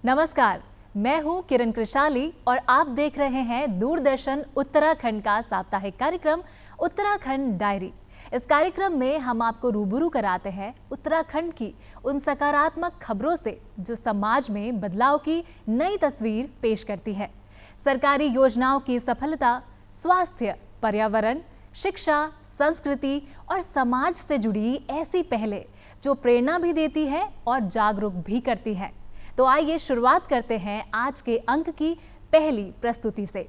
नमस्कार, मैं हूं किरण कृशाली और आप देख रहे हैं दूरदर्शन उत्तराखंड का साप्ताहिक कार्यक्रम उत्तराखंड डायरी। इस कार्यक्रम में हम आपको रूबरू कराते हैं उत्तराखंड की उन सकारात्मक खबरों से जो समाज में बदलाव की नई तस्वीर पेश करती है। सरकारी योजनाओं की सफलता, स्वास्थ्य, पर्यावरण, शिक्षा, संस्कृति और समाज से जुड़ी ऐसी पहलें जो प्रेरणा भी देती है और जागरूक भी करती है। तो आइए शुरुआत करते हैं आज के अंक की पहली प्रस्तुति से।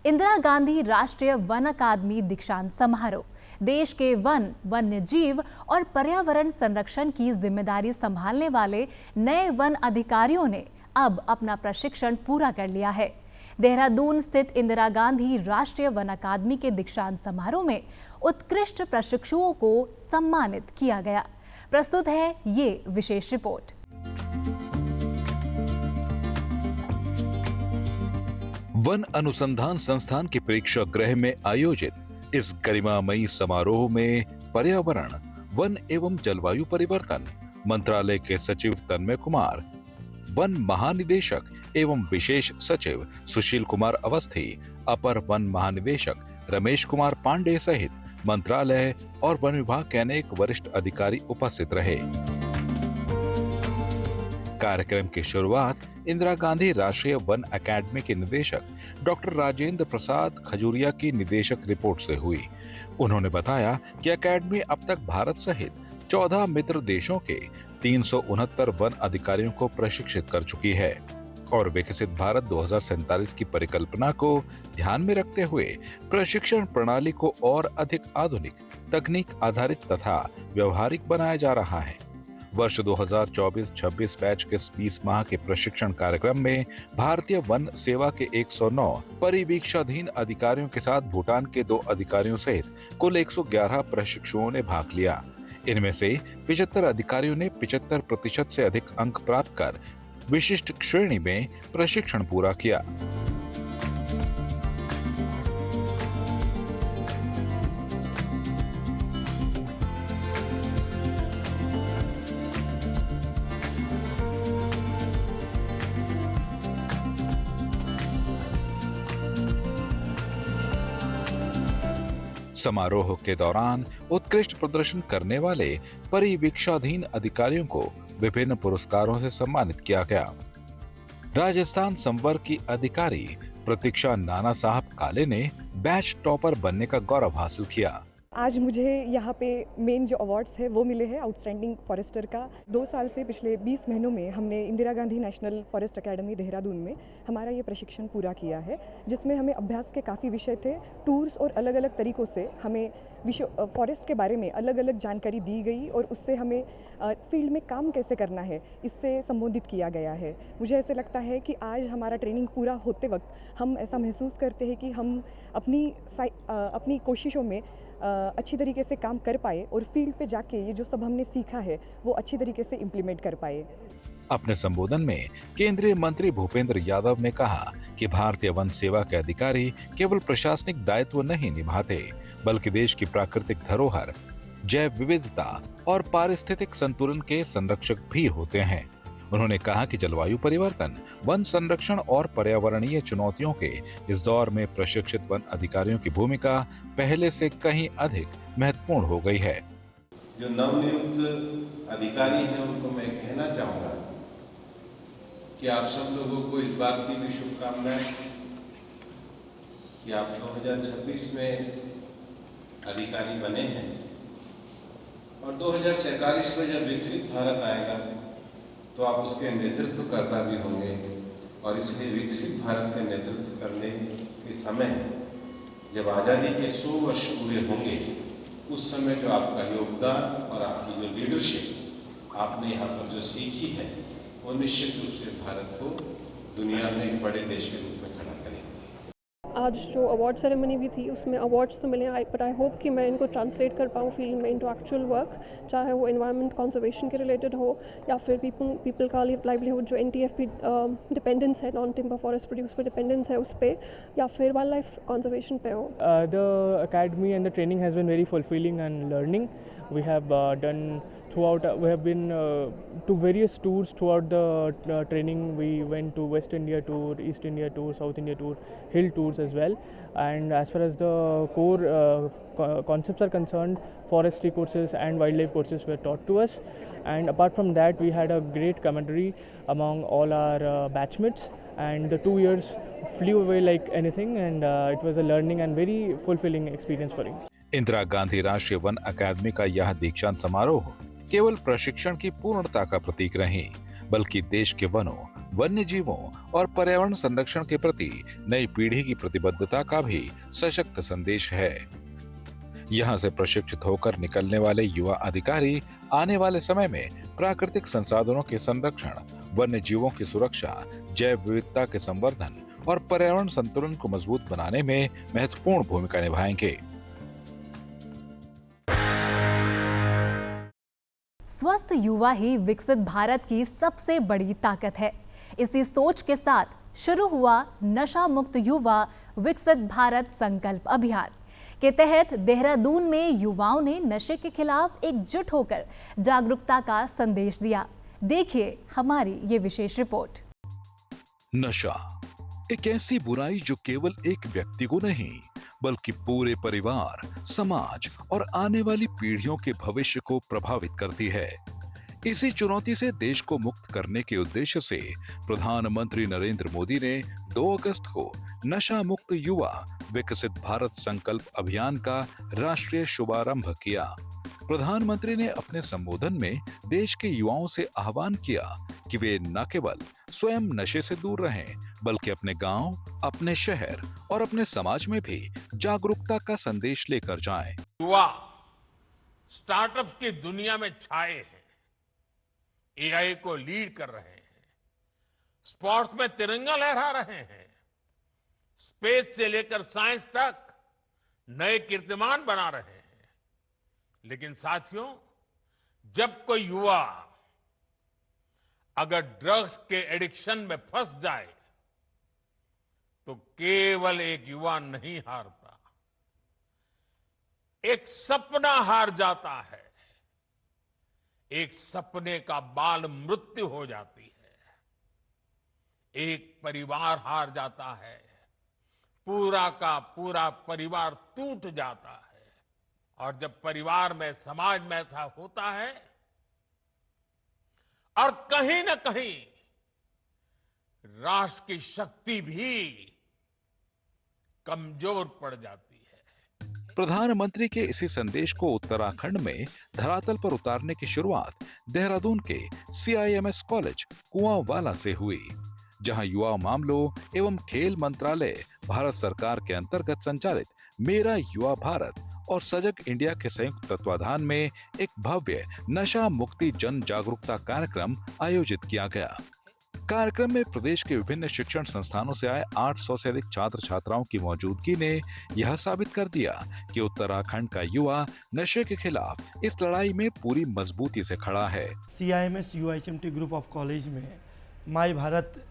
इंदिरा गांधी राष्ट्रीय वन अकादमी दीक्षांत समारोह। देश के वन, वन्य जीव और पर्यावरण संरक्षण की जिम्मेदारी संभालने वाले नए वन अधिकारियों ने अब अपना प्रशिक्षण पूरा कर लिया है। देहरादून स्थित इंदिरा गांधी राष्ट्रीय वन अकादमी के दीक्षांत समारोह में उत्कृष्ट प्रशिक्षुओं को सम्मानित किया गया। प्रस्तुत है ये विशेष रिपोर्ट। वन अनुसंधान संस्थान के प्रेक्षागृह में आयोजित इस गरिमामयी समारोह में पर्यावरण, वन एवं जलवायु परिवर्तन मंत्रालय के सचिव तन्मय कुमार, वन महानिदेशक एवं विशेष सचिव सुशील कुमार अवस्थी, अपर वन महानिदेशक रमेश कुमार पांडे सहित मंत्रालय और वन विभाग के अनेक वरिष्ठ अधिकारी उपस्थित रहे। कार्यक्रम की शुरुआत इंदिरा गांधी राष्ट्रीय वन अकादमी के निदेशक डॉक्टर राजेंद्र प्रसाद खजूरिया की निदेशक रिपोर्ट से हुई। उन्होंने बताया कि अकादमी अब तक भारत सहित 14 मित्र देशों के 369 वन अधिकारियों को प्रशिक्षित कर चुकी है और विकसित भारत 2047 की परिकल्पना को ध्यान में रखते हुए प्रशिक्षण प्रणाली को और अधिक आधुनिक, तकनीक आधारित तथा व्यवहारिक बनाया जा रहा है। वर्ष 2024-26 बैच के 20 माह के प्रशिक्षण कार्यक्रम में भारतीय वन सेवा के 109 परिवीक्षाधीन अधिकारियों के साथ भूटान के 2 अधिकारियों सहित कुल 111 प्रशिक्षुओं ने भाग लिया। इनमें से 75 अधिकारियों ने 75% से अधिक अंक प्राप्त कर विशिष्ट श्रेणी में प्रशिक्षण पूरा किया। समारोह के दौरान उत्कृष्ट प्रदर्शन करने वाले परिवीक्षाधीन अधिकारियों को विभिन्न पुरस्कारों से सम्मानित किया गया। राजस्थान संवर्ग की अधिकारी प्रतीक्षा नाना साहब काले ने बैच टॉपर बनने का गौरव हासिल किया। आज मुझे यहाँ पे मेन जो अवार्ड्स है वो मिले हैं आउटस्टैंडिंग फॉरेस्टर का। 2 साल से पिछले 20 महीनों में हमने Indira Gandhi national forest academy Dehradun में हमारा ये प्रशिक्षण पूरा किया है, जिसमें हमें अभ्यास के काफ़ी विषय थे। टूर्स और अलग अलग तरीक़ों से हमें फॉरेस्ट के बारे में अलग अलग जानकारी दी गई और उससे हमें फील्ड में काम कैसे करना है इससे संबोधित किया गया है। मुझे ऐसे लगता है कि आज हमारा ट्रेनिंग पूरा होते वक्त हम ऐसा महसूस करते हैं कि हम अपनी कोशिशों में अच्छी तरीके से काम कर पाए और फील्ड पे जाके ये जो सब हमने सीखा है वो अच्छी तरीके से इम्प्लीमेंट कर पाए। अपने संबोधन में केंद्रीय मंत्री भूपेंद्र यादव ने कहा कि भारतीय वन सेवा के अधिकारी केवल प्रशासनिक दायित्व नहीं निभाते, बल्कि देश की प्राकृतिक धरोहर, जैव विविधता और पारिस्थितिक संतुलन के संरक्षक भी होते हैं। उन्होंने कहा कि जलवायु परिवर्तन, वन संरक्षण और पर्यावरणीय चुनौतियों के इस दौर में प्रशिक्षित वन अधिकारियों की भूमिका पहले से कहीं अधिक महत्वपूर्ण हो गई है। जो नवनियुक्त अधिकारी हैं उनको मैं कहना चाहूँगा कि आप सब लोगों को इस बात की भी शुभकामनाएं कि आप 2026 में अधिकारी बने हैं और 2047 में जब विकसित भारत आएगा तो आप उसके नेतृत्वकर्ता भी होंगे और इसलिए विकसित भारत के नेतृत्व करने के समय जब आज़ादी के 100 वर्ष पूरे होंगे उस समय जो आपका योगदान और आपकी जो लीडरशिप आपने यहाँ पर जो सीखी है वो निश्चित रूप से भारत को दुनिया में एक बड़े देश के रूप में खड़ा करेगी। आज जो अवार्ड सेरेमनी भी थी उसमें अवार्ड्स तो मिले, बट आई होप कि मैं इनको ट्रांसलेट कर पाऊँ फील्ड में इनटू एक्चुअल वर्क, चाहे वो एनवायरनमेंट कंजर्वेशन के रिलेटेड हो या फिर पीपल का लाइवलीहुड जो NTFP डिपेंडेंस है, नॉन टिम्बर फॉरेस्ट प्रोड्यूस पे डिपेंडेंस है उस पर, या फिर वाइल्ड लाइफ कंजर्वेशन पे हो। The academy and the training has been very fulfilling and learning. We have done throughout we have been to various tours throughout the training. We went to West India tour, East India tour, South India tour, hill tours as well. And as far as the core concepts are concerned, forestry courses and wildlife courses were taught to us. And apart from that, we had a great camaraderie among all our batchmates, and the 2 years flew away like anything, and it was a learning and very fulfilling experience for me. Indira Gandhi राष्ट्रीय one अकादमी का यह दीक्षांत समारोह केवल प्रशिक्षण की पूर्णता का प्रतीक नहीं, बल्कि देश के वनों, वन्य जीवों और पर्यावरण संरक्षण के प्रति नई पीढ़ी की प्रतिबद्धता का भी सशक्त संदेश है। यहाँ से प्रशिक्षित होकर निकलने वाले युवा अधिकारी आने वाले समय में प्राकृतिक संसाधनों के संरक्षण, वन्य जीवों की सुरक्षा, जैव विविधता के संवर्धन और पर्यावरण संतुलन को मजबूत बनाने में महत्वपूर्ण भूमिका निभाएंगे। स्वस्थ युवा ही विकसित भारत की सबसे बड़ी ताकत है। इसी सोच के साथ शुरू हुआ नशा मुक्त युवा विकसित भारत संकल्प अभियान के तहत देहरादून में युवाओं ने नशे के खिलाफ एकजुट होकर जागरूकता का संदेश दिया। देखिए हमारी ये विशेष रिपोर्ट। नशा एक ऐसी बुराई जो केवल एक व्यक्ति को नहीं, बल्कि पूरे परिवार, समाज और आने वाली पीढ़ियों के भविष्य को प्रभावित करती है। इसी चुनौती से देश को मुक्त करने के उद्देश्य से प्रधानमंत्री नरेंद्र मोदी ने 2 अगस्त को नशा मुक्त युवा विकसित भारत संकल्प अभियान का राष्ट्रीय शुभारंभ किया। प्रधानमंत्री ने अपने संबोधन में देश के युवाओं से आह्वान किया कि वे न केवल स्वयं नशे से दूर रहें, बल्कि अपने गांव, अपने शहर और अपने समाज में भी जागरूकता का संदेश लेकर जाएं। युवा स्टार्टअप्स की दुनिया में छाए हैं, एआई को लीड कर रहे हैं, स्पोर्ट्स में तिरंगा लहरा रहे हैं, स्पेस से लेकर साइंस तक नए कीर्तिमान बना रहे हैं। लेकिन साथियों, जब कोई युवा अगर ड्रग्स के एडिक्शन में फंस जाए तो केवल एक युवा नहीं हारता, एक सपना हार जाता है, एक सपने का बाल मृत्यु हो जाती है, एक परिवार हार जाता है, पूरा का पूरा परिवार टूट जाता है। और जब परिवार में, समाज में ऐसा होता है और कहीं न कहीं राष्ट्र की शक्ति भी कमजोर पड़ जाती है। प्रधानमंत्री के इसी संदेश को उत्तराखंड में धरातल पर उतारने की शुरुआत देहरादून के CIMS कॉलेज कुआंवाला से हुई, जहां युवा मामलों एवं खेल मंत्रालय, भारत सरकार के अंतर्गत संचालित मेरा युवा भारत और सजग इंडिया के संयुक्त तत्वाधान में एक भव्य नशा मुक्ति जन जागरूकता कार्यक्रम आयोजित किया गया। कार्यक्रम में प्रदेश के विभिन्न शिक्षण संस्थानों से आए 800 से अधिक छात्र छात्राओं की मौजूदगी ने यह साबित कर दिया कि उत्तराखंड का युवा नशे के खिलाफ इस लड़ाई में पूरी मजबूती से खड़ा है। CIMS UHMT group of college में my Bharat,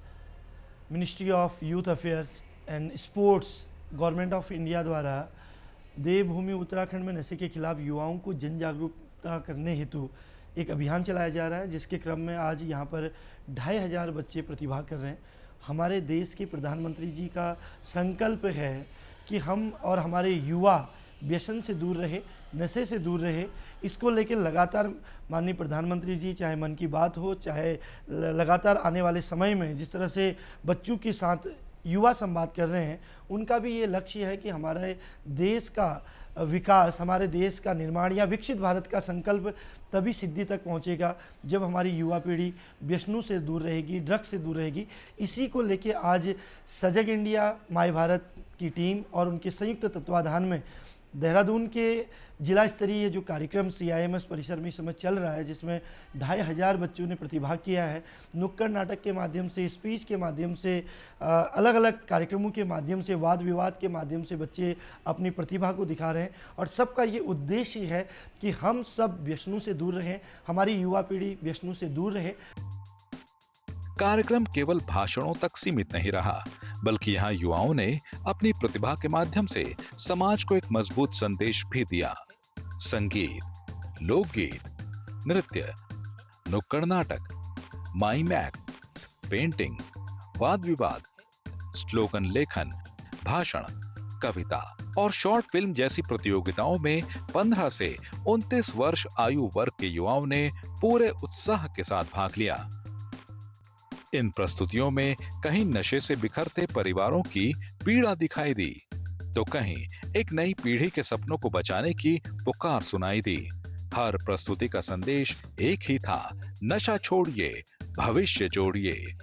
ministry of youth affairs and sports, government of India द्वारा देवभूमि उत्तराखंड में नशे के खिलाफ युवाओं को जन जागरूकता करने हेतु एक अभियान चलाया जा रहा है, जिसके क्रम में आज यहाँ पर 2500 बच्चे प्रतिभाग कर रहे हैं। हमारे देश के प्रधानमंत्री जी का संकल्प है कि हम और हमारे युवा व्यसन से दूर रहे, नशे से दूर रहे। इसको लेकर लगातार माननीय प्रधानमंत्री जी, चाहे मन की बात हो, चाहे लगातार आने वाले समय में जिस तरह से बच्चों के साथ युवा संवाद कर रहे हैं, उनका भी ये लक्ष्य है कि हमारे देश का विकास, हमारे देश का निर्माण या विकसित भारत का संकल्प तभी सिद्धि तक पहुंचेगा जब हमारी युवा पीढ़ी व्यसनों से दूर रहेगी, ड्रग्स से दूर रहेगी। इसी को लेके आज सजग इंडिया माई भारत की टीम और उनके संयुक्त तत्वाधान में देहरादून के जिला स्तरीय जो कार्यक्रम CIMS परिसर में इस समय चल रहा है, जिसमें 2500 बच्चों ने प्रतिभाग किया है। नुक्कड़ नाटक के माध्यम से, स्पीच के माध्यम से, अलग अलग कार्यक्रमों के माध्यम से, वाद विवाद के माध्यम से बच्चे अपनी प्रतिभा को दिखा रहे हैं। और सबका ये उद्देश्य है कि हम सब व्यसनों से दूर रहें, हमारी युवा पीढ़ी व्यसनों से दूर रहे। कार्यक्रम केवल भाषणों तक सीमित नहीं रहा, बल्कि यहाँ युवाओं ने अपनी प्रतिभा के माध्यम से समाज को एक मजबूत संदेश भी दिया। संगीत, लोकगीत, नृत्य, नुक्कड़ नाटक, माइम एक्ट, पेंटिंग, वाद विवाद, स्लोगन लेखन, भाषण, कविता और शॉर्ट फिल्म जैसी प्रतियोगिताओं में 15 से 29 वर्ष आयु वर्ग के युवाओं ने पूरे उत्साह के साथ भाग लिया। इन प्रस्तुतियों में कहीं नशे से बिखरते परिवारों की पीड़ा दिखाई दी, तो कहीं एक नई पीढ़ी के सपनों को बचाने की पुकार सुनाई दी। हर प्रस्तुति का संदेश एक ही था, नशा छोड़िए, भविष्य जोड़िए।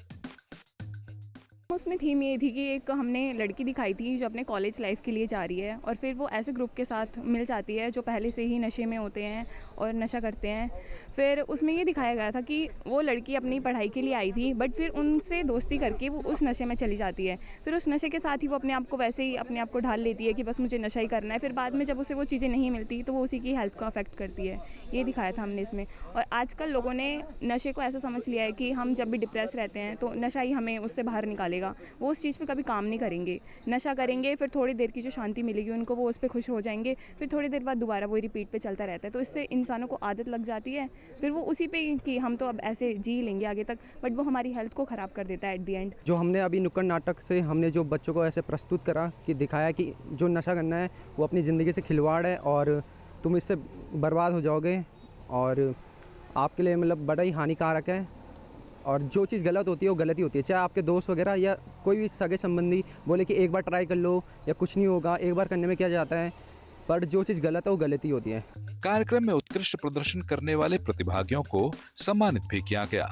उसमें थीम ये थी कि एक हमने लड़की दिखाई थी जो अपने कॉलेज लाइफ के लिए जा रही है और फिर वो ऐसे ग्रुप के साथ मिल जाती है जो पहले से ही नशे में होते हैं और नशा करते हैं। फिर उसमें ये दिखाया गया था कि वो लड़की अपनी पढ़ाई के लिए आई थी, बट फिर उनसे दोस्ती करके वो उस नशे में चली जाती है। फिर उस नशे के साथ ही वो अपने आप को वैसे ही अपने आप को ढाल लेती है कि बस मुझे नशा ही करना है। फिर बाद में जब उसे वो चीज़ें नहीं मिलती तो वो उसी की हेल्थ को अफेक्ट करती है। ये दिखाया था हमने इसमें। और आजकल लोगों ने नशे को ऐसा समझ लिया है कि हम जब भी डिप्रेस रहते हैं तो नशा ही हमें उससे बाहर निकालेगा। वो उस चीज़ पे कभी काम नहीं करेंगे, नशा करेंगे, फिर थोड़ी देर की जो शांति मिलेगी उनको, वो उस पर खुश हो जाएंगे, फिर थोड़ी देर बाद दोबारा वही रिपीट पे चलता रहता है। तो इससे इंसानों को आदत लग जाती है, फिर वो उसी पे कि हम तो अब ऐसे जी लेंगे आगे तक, बट वो हमारी हेल्थ को ख़राब कर देता है एट द एंड। जो हमने अभी नुक्कड़ नाटक से हमने जो बच्चों को ऐसे प्रस्तुत करा कि दिखाया कि जो नशा करना है वो अपनी ज़िंदगी से खिलवाड़ है और तुम इससे बर्बाद हो जाओगे और आपके लिए मतलब बड़ा ही हानिकारक है। और जो चीज़ गलत होती है वो गलत ही होती है, चाहे आपके दोस्त वगैरह या कोई भी सगे संबंधी बोले कि एक बार ट्राई कर लो या कुछ नहीं होगा, एक बार करने में क्या जाता है, पर जो चीज़ गलत है वो गलत ही होती है। कार्यक्रम में उत्कृष्ट प्रदर्शन करने वाले प्रतिभागियों को सम्मानित भी किया गया।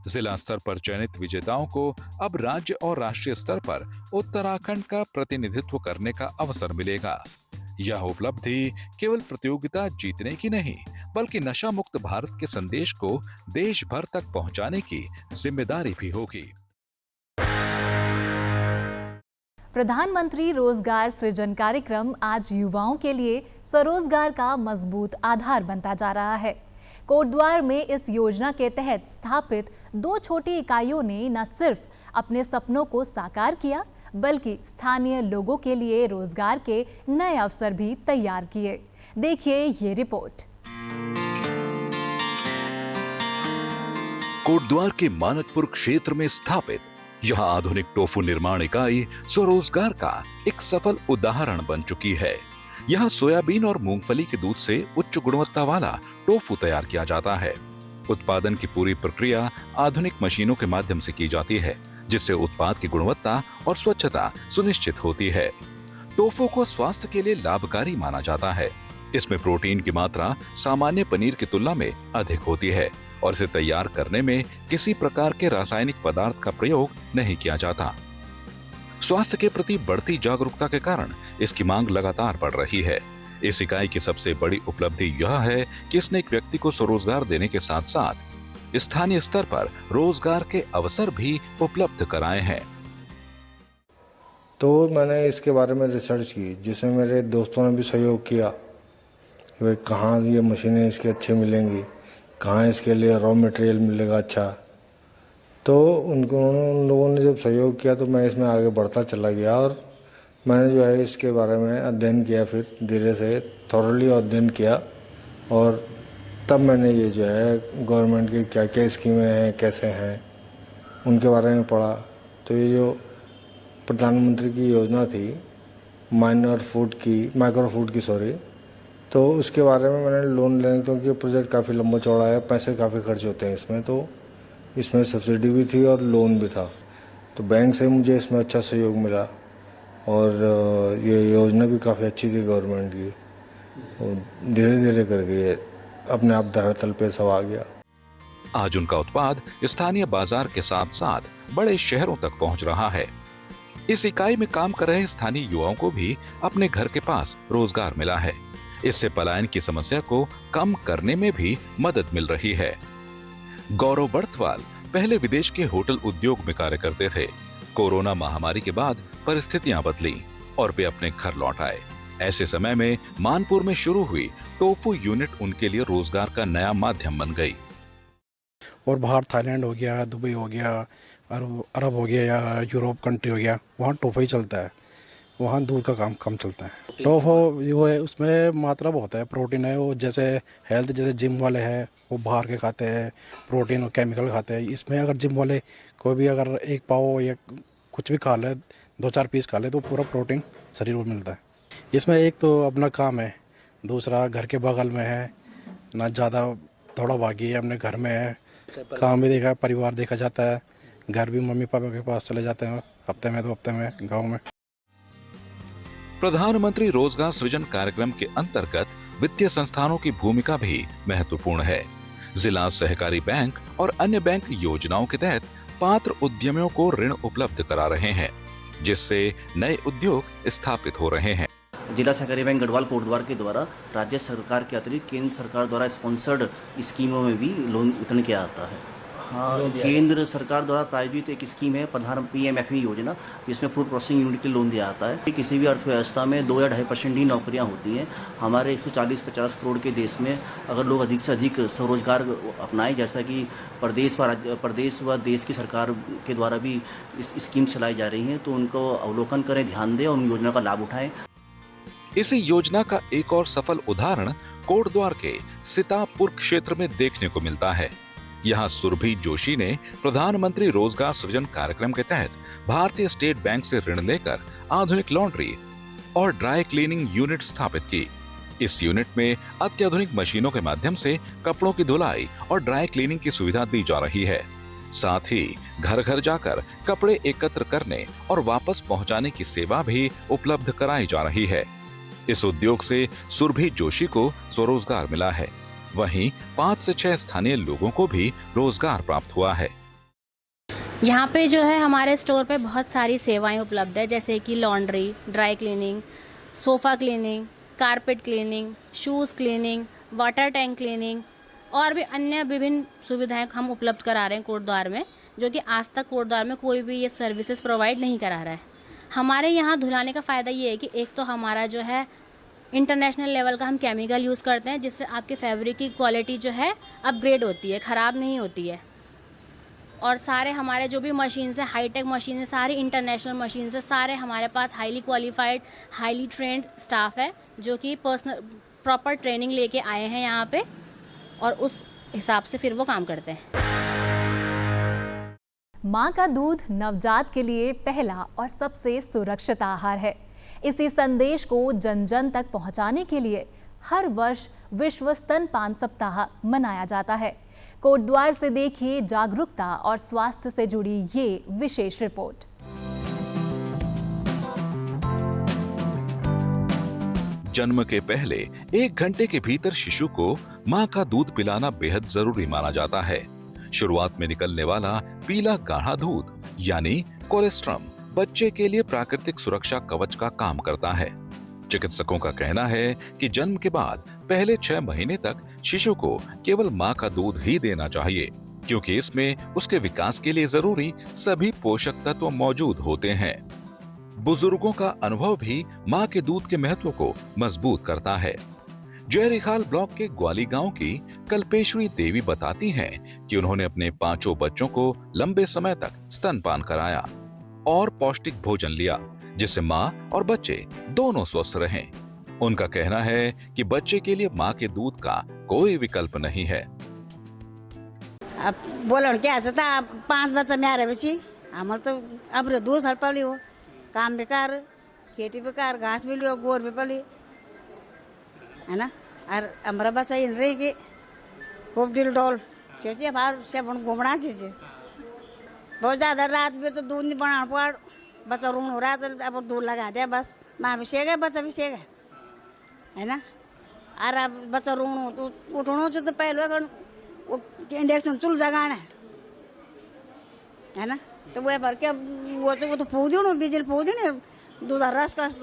जिला स्तर पर चयनित विजेताओं को अब राज्य और राष्ट्रीय स्तर पर उत्तराखंड का प्रतिनिधित्व करने का अवसर मिलेगा। यह उपलब्धि केवल प्रतियोगिता जीतने की नहीं, बल्कि नशा मुक्त भारत के संदेश को देश भर तक पहुंचाने की जिम्मेदारी भी होगी। प्रधानमंत्री रोजगार सृजन कार्यक्रम आज युवाओं के लिए स्वरोजगार का मजबूत आधार बनता जा रहा है। कोटद्वार में इस योजना के तहत स्थापित 2 छोटी इकाइयों ने न सिर्फ अपने सपनों को साकार किया, बल्कि स्थानीय लोगों के लिए रोजगार के नए अवसर भी तैयार किए। देखिए ये रिपोर्ट। कोटद्वार के मानकपुर क्षेत्र में स्थापित यहां आधुनिक टोफू निर्माण इकाई स्वरोजगार का एक सफल उदाहरण बन चुकी है। यहां सोयाबीन और मूंगफली के दूध से उच्च गुणवत्ता वाला टोफू तैयार किया जाता है। उत्पादन की पूरी प्रक्रिया आधुनिक मशीनों के माध्यम से की जाती है, जिससे उत्पाद की गुणवत्ता और स्वच्छता सुनिश्चित होती है। टोफू को स्वास्थ्य के लिए लाभकारी माना जाता है। इसमें प्रोटीन की मात्रा सामान्य पनीर की तुलना में अधिक होती है और इसे तैयार करने में किसी प्रकार के रासायनिक पदार्थ का प्रयोग नहीं किया जाता। स्वास्थ्य के प्रति बढ़ती जागरूकता के कारण इसकी मांग लगातार बढ़ रही है। इस इकाई की सबसे बड़ी उपलब्धि यह है कि इसने एक व्यक्ति को स्वरोजगार देने के साथ साथ स्थानीय स्तर पर रोजगार के अवसर भी उपलब्ध कराए हैं। तो मैंने इसके बारे में रिसर्च की, जिसमें मेरे दोस्तों ने भी सहयोग किया कि भाई कहाँ ये मशीनें इसकी अच्छी मिलेंगी, कहाँ इसके लिए रॉ मटेरियल मिलेगा अच्छा। तो उन लोगों ने जब सहयोग किया तो मैं इसमें आगे बढ़ता चला गया और मैंने जो है इसके बारे में अध्ययन किया, फिर धीरे से थॉरली अध्ययन किया और तब मैंने ये जो है गवर्नमेंट की क्या क्या स्कीमें हैं, कैसे हैं, उनके बारे में पढ़ा। तो ये जो प्रधानमंत्री की योजना थी माइक्रो फूड की तो उसके बारे में मैंने लोन लेने, क्योंकि प्रोजेक्ट काफ़ी लंबा चौड़ा है, पैसे काफ़ी खर्च होते हैं इसमें, तो इसमें सब्सिडी भी थी और लोन भी था। तो बैंक से मुझे इसमें अच्छा सहयोग मिला और ये योजना भी काफ़ी अच्छी थी गवर्नमेंट की। तो धीरे धीरे करके ये अपने आप धरातल पे सब आ गया। आज उनका उत्पाद स्थानीय बाजार के साथ साथ बड़े शहरों तक पहुंच रहा है। इस इकाई में काम कर रहे स्थानीय युवाओं को भी अपने घर के पास रोजगार मिला है। इससे पलायन की समस्या को कम करने में भी मदद मिल रही है। गौरव बर्थवाल पहले विदेश के होटल उद्योग में कार्य करते थे। कोरोना महामारी के बाद परिस्थितियां बदली और वे अपने घर लौट आए। ऐसे समय में मानपुर में शुरू हुई टोफू यूनिट उनके लिए रोजगार का नया माध्यम बन गई। और बाहर थाईलैंड हो गया, दुबई हो गया, अरब हो गया या यूरोप कंट्री हो गया, वहाँ टोफू ही चलता है, वहाँ दूध का काम कम चलता है। टोफू वो है, उसमें मात्रा बहुत है, प्रोटीन है, वो जैसे हेल्थ जैसे जिम वाले हैं वो बाहर के खाते हैं, प्रोटीन और केमिकल खाते हैं। इसमें अगर जिम वाले कोई भी अगर एक पाव या कुछ भी खा ले, 2-4 पीस खा ले, तो पूरा प्रोटीन शरीर को मिलता है। इसमें एक तो अपना काम है, दूसरा घर के बगल में है ना, ज़्यादा थोड़ा भागी है, अपने घर में है, काम भी देखा, परिवार देखा जाता है, घर भी मम्मी पापा के पास चले जाते हैं हफ्ते में 2 हफ्ते में गाँव में। प्रधानमंत्री रोजगार सृजन कार्यक्रम के अंतर्गत वित्तीय संस्थानों की भूमिका भी महत्वपूर्ण है। जिला सहकारी बैंक और अन्य बैंक योजनाओं के तहत पात्र उद्यमियों को ऋण उपलब्ध करा रहे हैं, जिससे नए उद्योग स्थापित हो रहे हैं। जिला सहकारी बैंक गढ़वाल कोटद्वार के द्वारा राज्य सरकार के अतिरिक्त केंद्र सरकार द्वारा स्पॉन्सर्ड स्कीमों में भी लोन वितरण किया जाता है। हाँ, केंद्र सरकार द्वारा प्रायोजित एक स्कीम है प्रधान PMFE योजना, जिसमें फूड प्रोसेसिंग यूनिट के लोन दिया जाता है। किसी भी अर्थव्यवस्था में 2 या 2.5% ही नौकरियां होती हैं। हमारे 140-50 करोड़ के देश में अगर लोग अधिक से अधिक स्वरोजगार अपनाएं, जैसा कि प्रदेश व देश की सरकार के द्वारा भी इस स्कीम चलाई जा रही हैं, तो उनको अवलोकन करें, ध्यान दें और उन योजना का लाभ उठाएं। इसी योजना का एक और सफल उदाहरण कोटद्वार के सीतापुर क्षेत्र में देखने को मिलता है। यहाँ सुरभि जोशी ने प्रधानमंत्री रोजगार सृजन कार्यक्रम के तहत भारतीय स्टेट बैंक से ऋण लेकर आधुनिक लॉन्ड्री और ड्राई क्लीनिंग यूनिट स्थापित की। इस यूनिट में अत्याधुनिक मशीनों के माध्यम से कपड़ों की धुलाई और ड्राई क्लीनिंग की सुविधा दी जा रही है। साथ ही घर घर जाकर कपड़े एकत्र करने और वापस पहुंचाने की सेवा भी उपलब्ध कराई जा रही है। इस उद्योग से सुरभि जोशी को स्वरोजगार मिला है। वहीं 5 से 6 स्थानीय लोगों को भी रोजगार प्राप्त हुआ है। यहाँ पे जो है हमारे स्टोर पे बहुत सारी सेवाएं उपलब्ध है, जैसे कि laundry, dry cleaning, sofa cleaning, carpet cleaning, shoes cleaning, water tank cleaning और भी अन्य विभिन्न सुविधाएं हम उपलब्ध करा रहे हैं कोटद्वार में, जो कि आज तक कोटद्वार में कोई भी ये सर्विसेज प्रोवाइड नहीं करा रहा है। हमारे यहाँ धुलाने का फ़ायदा ये है कि एक तो हमारा जो है इंटरनेशनल लेवल का हम केमिकल यूज़ करते हैं, जिससे आपके फैब्रिक की क्वालिटी जो है अपग्रेड होती है, ख़राब नहीं होती है। और सारे हमारे जो भी मशीन है, हाईटेक मशीन है, सारी इंटरनेशनल मशीन है, सारे हमारे पास highly qualified, highly trained staff है, जो कि प्रॉपर ट्रेनिंग लेके आए हैं यहाँ पे, और उस हिसाब से फिर वो काम करते हैं। माँ का दूध नवजात के लिए पहला और सबसे सुरक्षित आहार है। इसी संदेश को जन जन तक पहुंचाने के लिए हर वर्ष विश्व स्तनपान सप्ताह मनाया जाता है। कोटद्वार से देखिए जागरूकता और स्वास्थ्य से जुड़ी ये विशेष रिपोर्ट। जन्म के पहले 1 घंटे के भीतर शिशु को मां का दूध पिलाना बेहद जरूरी माना जाता है। शुरुआत में निकलने वाला पीला गाढ़ा दूध यानी कोलेस्ट्रम बच्चे के लिए प्राकृतिक सुरक्षा कवच का काम करता है। चिकित्सकों का कहना है कि जन्म के बाद पहले 6 महीने तक शिशु को केवल मां का दूध ही देना चाहिए, क्योंकि इसमें उसके विकास के लिए जरूरी सभी पोषक तत्व मौजूद होते हैं। बुजुर्गों का अनुभव भी मां के दूध के महत्व को मजबूत करता है। जयरीखाल ब्लॉक के ग्वाली गांव की कल्पेश्वरी देवी बताती हैं कि उन्होंने अपने 5 बच्चों को लंबे समय तक स्तनपान कराया और पौष्टिक भोजन लिया, जिससे मां और बच्चे दोनों स्वस्थ रहें। उनका कहना है कि बच्चे के लिए मां के दूध का कोई विकल्प नहीं है। अब बोलो क्या था, 5 बच्चा म्यारे बची हमारे तो अब दूध भर पली हो, काम बेकार, खेती बेकार, घास भी लियो, गोर भी पली है ना। और हमारा बच्चा इन रही कि खूब दिल डोल चेचे बाहर से घूमना चीज़ बहुत ज़्यादा। रात में तो दूध नहीं बना पड़, बच्चा रून हो रहा था, अब दूध लगा दिया बस, माँ भी सेगा बच्चा भी सेगा है ना। और अब बच्चा रून हो तो उठो तो पहले वो इंडक्शन चूल जगाना है ना, तो वह भर के वो तो फूक दो बिजली फूक दी दूध रस कस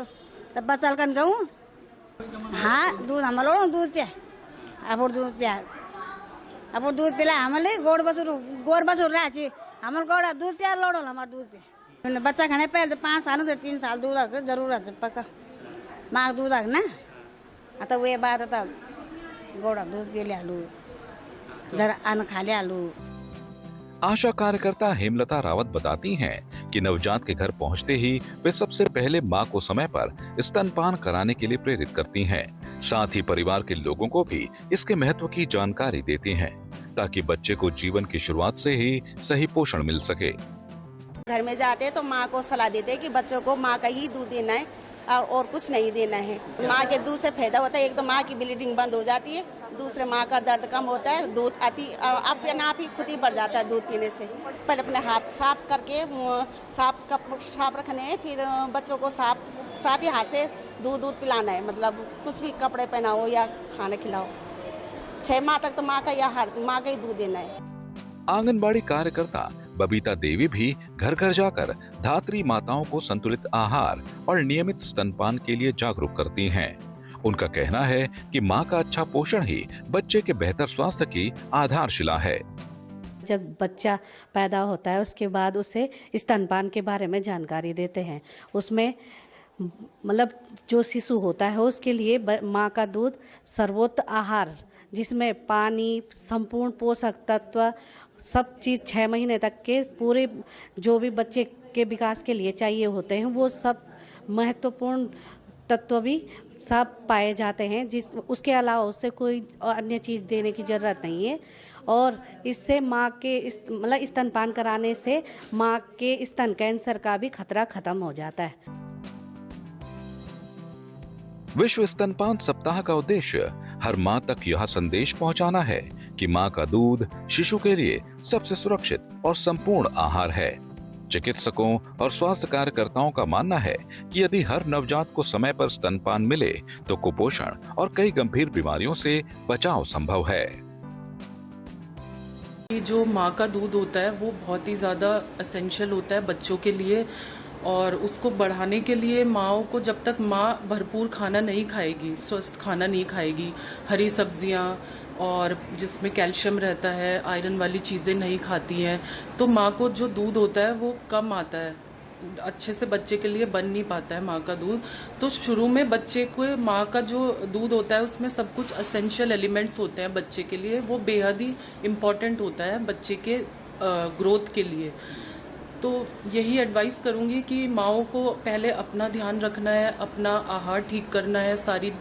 तब बच्चा कन कहूँ हाँ दूध हम लो दूध पिया अब दूध पिया अब दूध पिला हमारे गोड़ बसुर रहा छी हमारे गोड़ा दूध पिया लोड़ो हमारे दूध पिया। बच्चा खाने पहले तो 5 साल से 3 साल दूध जरूरत है पक्का माँ दूध ना, तो वह बात था गोड़ा दूध पी लिया लू जरा अन्न खा लिया लू। आशा कार्यकर्ता हेमलता रावत बताती हैं कि नवजात के घर पहुंचते ही वे सबसे पहले मां को समय पर स्तनपान कराने के लिए प्रेरित करती हैं। साथ ही परिवार के लोगों को भी इसके महत्व की जानकारी देती हैं, ताकि बच्चे को जीवन की शुरुआत से ही सही पोषण मिल सके। घर में जाते हैं तो माँ को सलाह देते हैं कि बच्चों को माँ का ही दूध देना है और कुछ नहीं देना है। माँ के दूध से फायदा होता है, एक तो माँ की ब्लीडिंग बंद हो जाती है, दूसरे माँ का दर्द कम होता है, दूध अपने आप ही खुद ही बढ़ जाता है दूध पीने से। पहले अपने हाथ साफ करके साफ रखने हैं, फिर बच्चों को साफ ही हाथ से दूध पिलाना है। मतलब कुछ भी कपड़े पहनाओ या खाना खिलाओ, 6 माह तक तो माँ का ही दूध देना है। आंगनबाड़ी कार्यकर्ता बबीता देवी भी घर घर जाकर धात्री माताओं को संतुलित आहार और नियमित स्तनपान के लिए जागरूक करती हैं। उनका कहना है कि मां का अच्छा पोषण ही बच्चे के बेहतर स्वास्थ्य की आधारशिला है। जब बच्चा पैदा होता है उसके बाद उसे स्तनपान के बारे में जानकारी देते हैं। उसमें मतलब जो शिशु होता है उसके लिए माँ का दूध सर्वोत्तम आहार, जिसमें पानी, संपूर्ण पोषक तत्व, सब चीज़ 6 महीने तक के पूरे जो भी बच्चे के विकास के लिए चाहिए होते हैं वो सब महत्वपूर्ण तत्व भी सब पाए जाते हैं। उसके अलावा उससे कोई अन्य चीज़ देने की ज़रूरत नहीं है। और इससे माँ के मतलब स्तनपान कराने से माँ के स्तन कैंसर का भी खतरा खत्म हो जाता है। विश्व स्तनपान सप्ताह का उद्देश्य हर मां तक यह संदेश पहुंचाना है कि मां का दूध शिशु के लिए सबसे सुरक्षित और संपूर्ण आहार है। चिकित्सकों और स्वास्थ्य कार्यकर्ताओं का मानना है कि यदि हर नवजात को समय पर स्तनपान मिले तो कुपोषण और कई गंभीर बीमारियों से बचाव संभव है। जो माँ का दूध होता है वो बहुत ही ज़्यादा एसेंशियल होता है बच्चों के लिए, और उसको बढ़ाने के लिए माँओं को जब तक माँ भरपूर खाना नहीं खाएगी, स्वस्थ खाना नहीं खाएगी, हरी सब्जियाँ और जिसमें कैल्शियम रहता है, आयरन वाली चीज़ें नहीं खाती हैं, तो माँ को जो दूध होता है वो कम आता है, अच्छे से बच्चे के लिए बन नहीं पाता है माँ का दूध। तो शुरू में बच्चे को माँ का जो दूध होता है उसमें सब कुछ एसेंशियल एलिमेंट्स होते हैं बच्चे के लिए, वो बेहद ही इम्पॉर्टेंट होता है बच्चे के ग्रोथ के लिए। तो यही एडवाइस करूँगी कि माँओं को पहले अपना ध्यान रखना है, अपना आहार ठीक करना है, सारी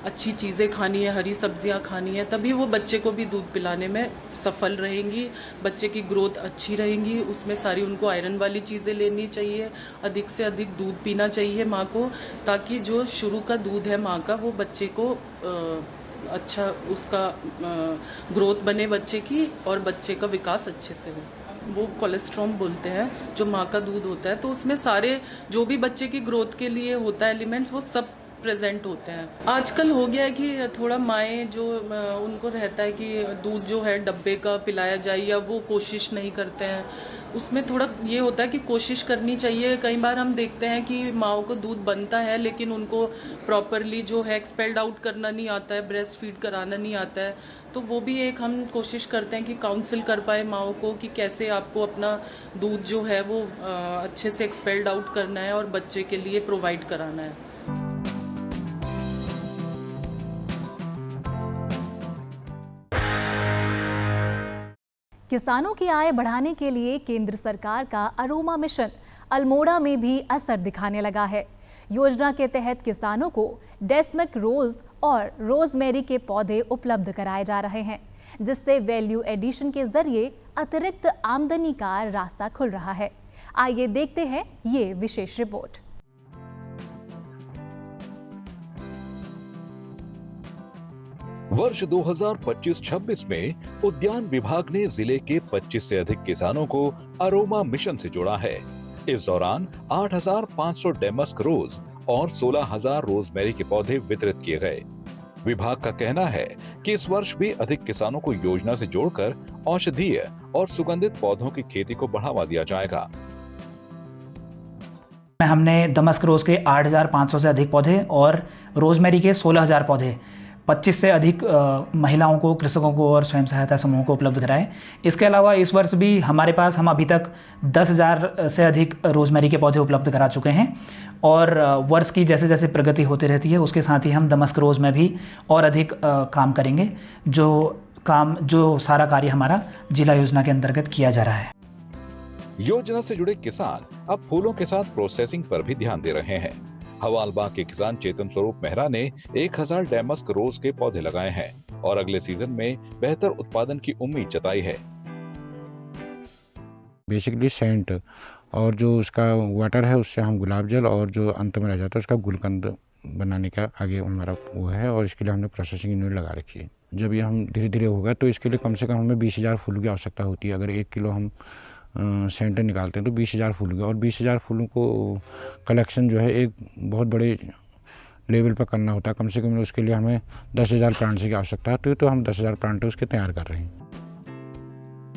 अच्छी चीज़ें खानी है, हरी सब्जियाँ खानी है, तभी वो बच्चे को भी दूध पिलाने में सफल रहेंगी, बच्चे की ग्रोथ अच्छी रहेंगी। उसमें सारी उनको आयरन वाली चीज़ें लेनी चाहिए, अधिक से अधिक दूध पीना चाहिए माँ को, ताकि जो शुरू का दूध है माँ का वो बच्चे को अच्छा उसका ग्रोथ बने बच्चे की और बच्चे का विकास अच्छे से हो। वो कोलेस्ट्रॉल बोलते हैं जो माँ का दूध होता है, तो उसमें सारे जो भी बच्चे की ग्रोथ के लिए होता है एलिमेंट्स वो सब प्रेजेंट होते हैं। आजकल हो गया है कि थोड़ा माएँ जो उनको रहता है कि दूध जो है डब्बे का पिलाया जाए, या वो कोशिश नहीं करते हैं। उसमें थोड़ा ये होता है कि कोशिश करनी चाहिए। कई बार हम देखते हैं कि माँओं को दूध बनता है लेकिन उनको प्रॉपरली जो है एक्सपेल्ड आउट करना नहीं आता है, ब्रेस्ट फीड कराना नहीं आता है, तो वो भी एक हम कोशिश करते हैं कि काउंसिल कर पाए माँओं को कि कैसे आपको अपना दूध जो है वो अच्छे से एक्सपेल्ड आउट करना है और बच्चे के लिए प्रोवाइड कराना है। किसानों की आय बढ़ाने के लिए केंद्र सरकार का अरोमा मिशन अल्मोड़ा में भी असर दिखाने लगा है। योजना के तहत किसानों को डेस्मक रोज और रोजमेरी के पौधे उपलब्ध कराए जा रहे हैं, जिससे वैल्यू एडिशन के जरिए अतिरिक्त आमदनी का रास्ता खुल रहा है। आइए देखते हैं ये विशेष रिपोर्ट। वर्ष 2025-26 में उद्यान विभाग ने जिले के 25 से अधिक किसानों को अरोमा मिशन से जोड़ा है। इस दौरान 8,500 डेमस्क रोज और 16,000 रोजमेरी के पौधे वितरित किए गए। विभाग का कहना है कि इस वर्ष भी अधिक किसानों को योजना से जोड़कर औषधीय और सुगंधित पौधों की खेती को बढ़ावा दिया जाएगा। हमने दमस्क रोज के 8,500 से अधिक पौधे और रोजमेरी के 16,000 पौधे 25 से अधिक महिलाओं को, कृषकों को और स्वयं सहायता समूहों को उपलब्ध कराए। इसके अलावा इस वर्ष भी हमारे पास हम अभी तक 10,000 से अधिक रोजमेरी के पौधे उपलब्ध करा चुके हैं, और वर्ष की जैसे जैसे प्रगति होती रहती है उसके साथ ही हम दमस्क रोज में भी और अधिक काम करेंगे। जो सारा कार्य हमारा जिला योजना के अंतर्गत किया जा रहा है। योजना से जुड़े किसान अब फूलों के साथ प्रोसेसिंग पर भी ध्यान दे रहे हैं। हवालबाग के किसान चेतन स्वरूप मेहरा ने 1000 डैमस्क रोज के पौधे लगाए हैं और अगले सीजन में बेहतर उत्पादन की उम्मीद जताई है। बेसिकली सेंट और जो उसका वाटर है उससे हम गुलाब जल और जो अंत में रह जाता है उसका गुलकंद बनाने का आगे हमारा वो है और इसके लिए हमने प्रोसेसिंग यूनिट लगा रखी है। जब ये हम धीरे धीरे होगा तो इसके लिए कम से कम हमें 20,000 फूलों की आवश्यकता होती है। अगर 1 किलो हम सेंटर निकालते हैं तो 20,000 फूलों की, और 20,000 फूलों को कलेक्शन जो है एक बहुत बड़े लेवल पर करना होता है। कम से कम उसके लिए हमें 10,000 प्लांट्स की आवश्यकता होती है, तो हम 10,000 प्लांट उसके तैयार कर रहे हैं।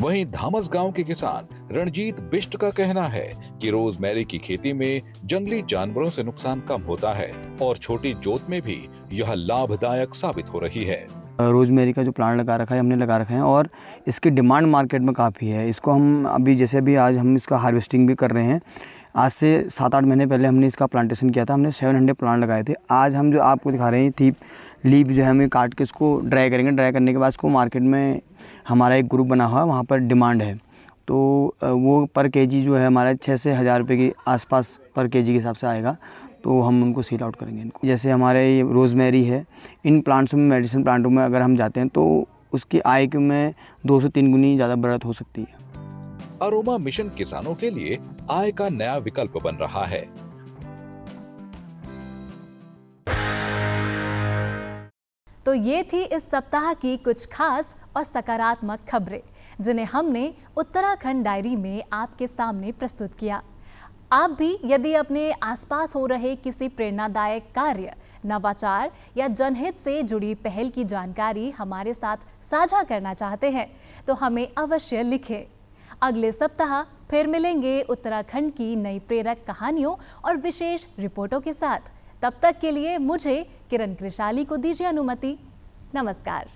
वहीं धामस गांव के किसान रणजीत बिष्ट का कहना है कि रोजमेरी की खेती में जंगली जानवरों से नुकसान कम होता है और छोटी जोत में भी यह लाभदायक साबित हो रही है। रोजमेरी का जो प्लांट लगा रखा है हमने लगा रखा है और इसकी डिमांड मार्केट में काफ़ी है। इसको हम अभी जैसे अभी आज हम इसका हार्वेस्टिंग भी कर रहे हैं। आज से 7-8 महीने पहले हमने इसका प्लांटेशन किया था। हमने 700 प्लांट लगाए थे। आज हम जो आपको दिखा रहे हैं थी लीफ जो है हमें काट के इसको ड्राई करेंगे। ड्राई करने के बाद इसको मार्केट में हमारा एक ग्रुप बना हुआ है, वहाँ पर डिमांड है तो वो पर केजी जो है हमारा 6 से 1,000 रुपये के आसपास पर केजी के हिसाब से आएगा, तो हम उनको सील आउट करेंगे इनको। जैसे हमारे ये रोजमेरी है, इन प्लांट्स में मेडिसिन प्लांटों में अगर हम जाते हैं तो उसकी आय में 2 से 3 गुनी ज़्यादा बढ़त हो सकती है। अरोमा मिशन किसानों के लिए आय का नया विकल्प बन रहा है। तो ये थी इस सप्ताह की कुछ खास और सकारात्मक खबरें जिन्हें हमने उत्तराखंड डायरी में आपके सामने प्रस्तुत किया। आप भी यदि अपने आसपास हो रहे किसी प्रेरणादायक कार्य, नवाचार या जनहित से जुड़ी पहल की जानकारी हमारे साथ साझा करना चाहते हैं तो हमें अवश्य लिखें। अगले सप्ताह फिर मिलेंगे उत्तराखंड की नई प्रेरक कहानियों और विशेष रिपोर्टों के साथ। तब तक के लिए मुझे किरण कृशाली को दीजिए अनुमति। नमस्कार।